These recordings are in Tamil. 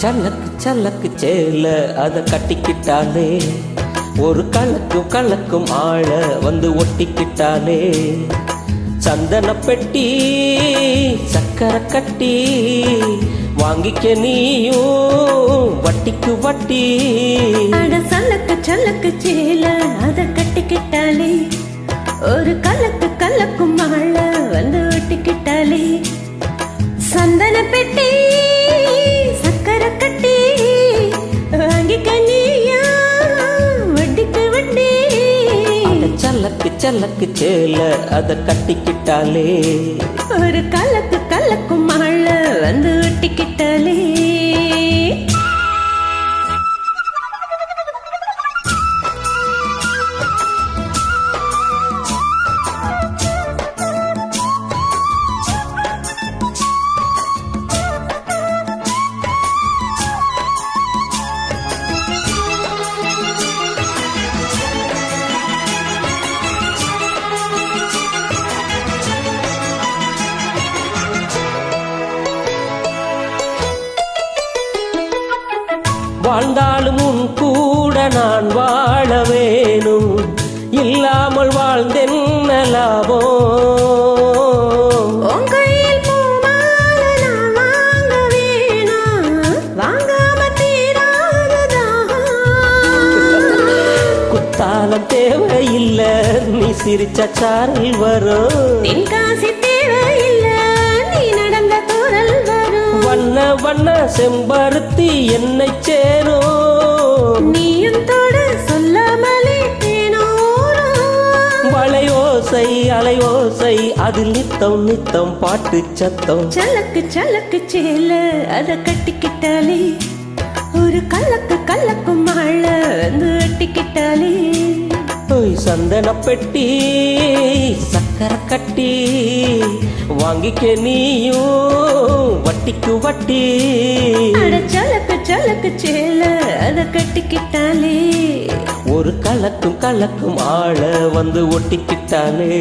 சல்லக்கு சல்லக்கு சேல அத கட்டிக்கிட்டாலே ஒரு கலக்கும் கலக்கும் ஆள வந்து ஒட்டிக்கிட்டாலே சந்தன பெட்டி சக்கரை கட்டி வாங்கிக்க நீயும் வட்டிக்கு வட்டி. அட சல்லக்கு சல்லக்கு சேல அத கட்டிக்கிட்டாலே ஒரு கலக்கு கலக்கும் ஆள வந்து ஒட்டிக்கிட்டாலே சந்தன பெட்டி சக்கரை கட்டி வாங்கிக்க நீயா வட்டிக்கு வட்டி. சல்லக்கு சல்லக்கு சேல அத கட்டிக்கிட்டாலே ஒரு கலக்கு கலக்கும் ஆள வந்து ஒட்டிக்கிட்டாலே. வாழ்ந்தாலும் உன் கூட நான் வாழ வேணும், இல்லாமல் வாழ்ந்தென்ன லாபம். குத்தாலம் தேவையில்லை, நீ சிரிச்ச சாரல் வரும். வண்ண வண்ண செம்பருத்தி என்னை சேரும், நீயும் தோட சொல்லாமலே வளையோசை அலையோசை அதில் நித்தம் நித்தம் பாட்டு சத்தம். சலக்கு சலக்கு சேல அத கட்டிக்கிட்டாலே ஒரு கலக்கு கலக்கும் ஆள வந்து வெட்டிக்கிட்டாலே. சந்தன பெட்டி சக்கரை கட்டி வாங்கிக்க நீயும் வட்டிக்கு வட்டி. சலக்கு சலக்கு சேல அத கட்டிக்கிட்டாலே ஒரு கலக்கும் கலக்கும் ஆள வந்து ஒட்டிக்கிட்டாலே.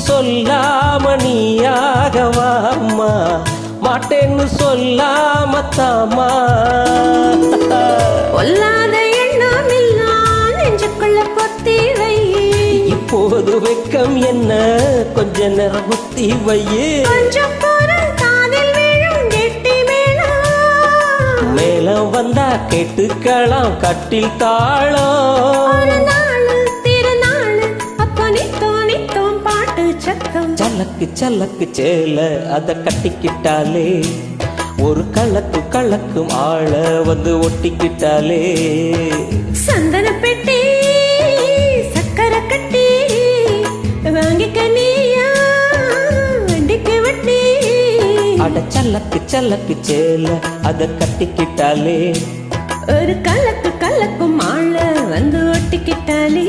சொல்லாம நீயாகவாமா மாட்டேன்னு சொல்லாம தாமா. பொல்லாத எண்ணம் எல்லாம் நெஞ்சுக்குள்ள பொத்தி வை, இப்போது வெக்கம் என்ன கொஞ்ச நேரம் குத்தி வையே. கொஞ்சம் பொருள் காதில் விழும் கெட்டி மேளம், மேலம் வந்தா கேட்டுக்கலாம் கட்டில் தாளம். சலக்கு சலக்கு சேல அத கட்டிக்கிட்டாலே ஒரு கலக்கு கலக்கும் ஆள வந்து ஒட்டிக்கிட்டாலே. சந்தன பெட்டி சக்கரை கட்டி வாங்கிக்க நீயா வண்டிக்கு வட்டி. அட சலக்கு சலக்கு சேல அத கட்டிக்கிட்டாலே ஒரு கலக்கு கலக்கும் ஆள வந்து ஒட்டிக்கிட்டாலே.